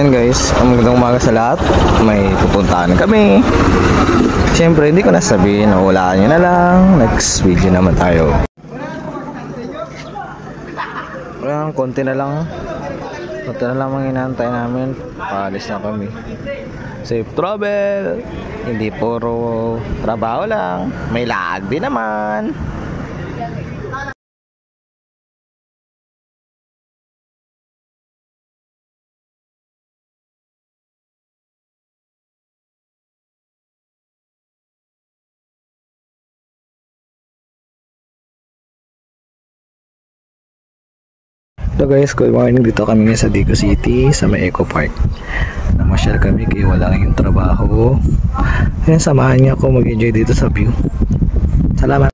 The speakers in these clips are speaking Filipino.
Ayan guys, magandang umaga sa lahat. May pupuntahan kami. Siyempre hindi ko nasabihin, hulaan nyo na lang. Next video naman tayo. Ayan, konti na lang mga inaantay namin. Paalis na kami. Safe travel. Hindi puro trabaho lang, may lag din naman. So guys, good morning. Dito kami ngayon sa Digo City, sa may Eco Park. Namasyal kami kaya wala yung trabaho. Ayan, samahan niyo ako mag-enjoy dito sa view. Salamat.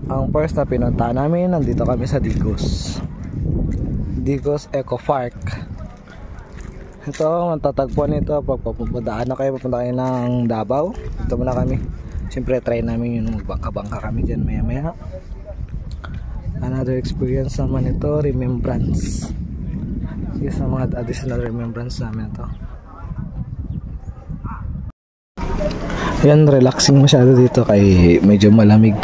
Ang first na pinunta namin, nandito kami sa Digos Eco Park. Ito, matatagpuan nito pag papuntaan na kayo, papunta kayo ng Davao. Ito muna kami. Siyempre try namin yung magbangka-bangka kami dyan maya maya. Another experience naman ito, remembrance. Yes, sa mga additional remembrance namin ito. Yan, relaxing masyado dito kay medyo malamig.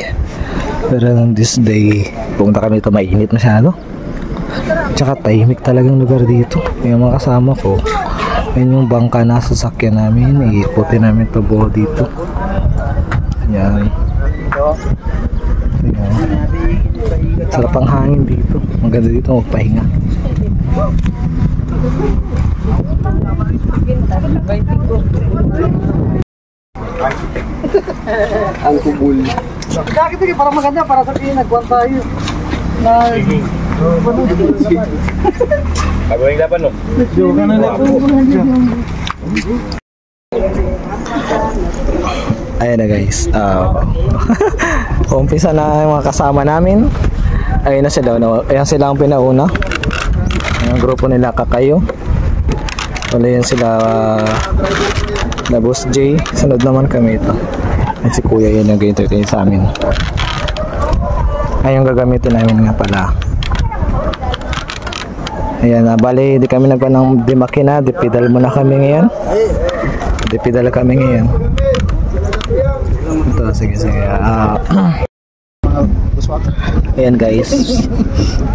Pero this day, pumunta kami dito, mainit masyado. Tsaka tahimik talagang lugar dito. Yung mga kasama ko, yun yung bangka na sasakyan namin. Iikutin namin ito buo dito. Yan. Yan. Sarap ang hangin dito. Maganda dito magpahinga. Ang kubul. Bakit ito para maganda, para sabihin nagkuhan tayo na Pagawing laban no? joke na lang. Ayan na guys, umpisa na yung mga kasama namin. Ayun na sila, ayan sila ang pinauna. Yung grupo nila Kakayo. Wala yan sila na Boss J. Sunod naman kami ito. At si Kuya yan yung entertain sa amin. Ay yung gagamitin namin nga pala. Ayan na, bali di kami nagpanang di makina, di pedal muna kami ngayon. Di pedal kami ngayon. Ito, sige. Ayan guys,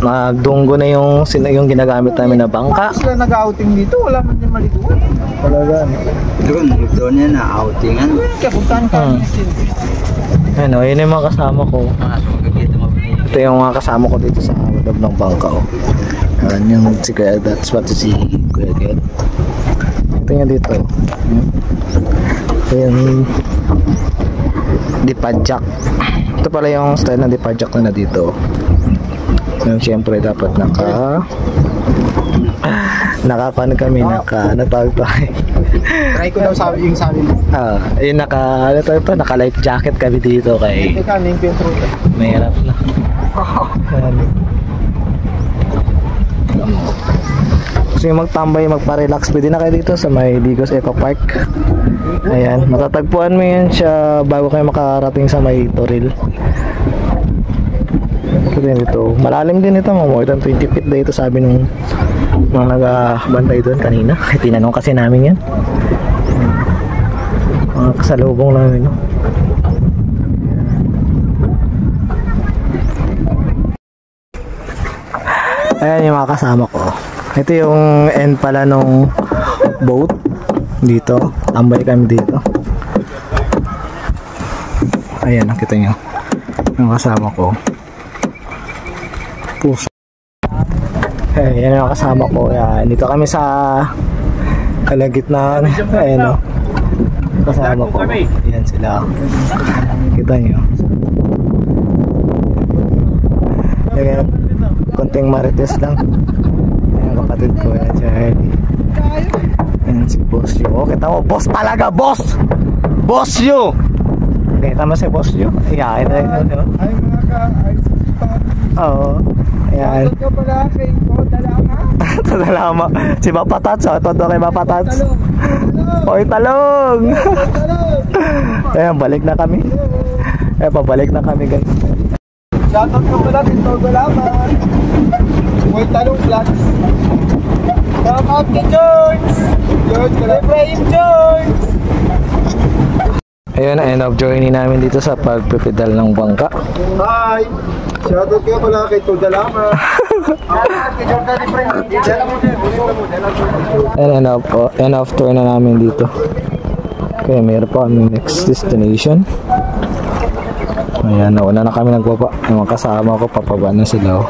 nagdunggo na yung ginagamit namin na bangka. Sila nag-outing dito, wala man din maliguan. Talaga. Doon yan na outingan. Kaya puntahan ka. Ano, yun yung mga kasama ko. Ito yung mga kasama ko dito sa loob ng bangka. Ayan yung si Kuya, that's what si Kuya Ged. Ito yung dito. Ayan, dipadjak. Ito pala yung style ng dipadjak na dito. So, siyempre dapat nakapan kami, natawag tayo. Try ko daw sabi mo. Yung naka life jacket kami dito kay Teka, name ko yung truth. mahirap na. Gusto nyo magtambay, magpa-relax, pwede na kayo dito sa may Digos Eco Park. Ayan, matatagpuan mo yan siya bago kayo makarating sa may Toril. Dito, malalim din ito, more than 20 feet dito, sabi nung mga nagabantay doon kanina. Tinanong kasi namin yan, mga kasalubong namin, no? Ayan yung mga kasama ko. Ito yung end pala nung boat dito, tambay kami dito. Ayan, nakita nyo yung kasama ko. Puso. Ayan yung kasama ko. Ayan, dito kami sa kalagitnaan. Ayan o, kasama ko. Ayan sila, kita nyo. Ayan, konting marites lang. kapatid ko. Yan, Charlie. Yan si Boss Yu. Oh, kita mo, boss talaga, boss! Boss Yu! Kita mo si Boss Yu? Iyakin na yun. Ay mga ka-ayos. Oo. Ayan. Ka pala kay Dalama. Salamat. Si Mapatats. Oh, todo kay Mapatats. Oy, talong! Ayan, balik na kami. Eh, pabalik na kami, guys. Shoutout ka pala kay Dalama. Boy Talong Vlogs. Shoutout kay George. Ibrahim George. Ayun, end of journey namin dito sa pagpipedal ng bangka. Hi! Shoutout ka pala kay Dalama. And end of tour na namin dito. Okay, mayroon pa kami next destination. Ayan, nauna na kami nagbaba. Yung mga kasama ko, papaba na sila. Oh.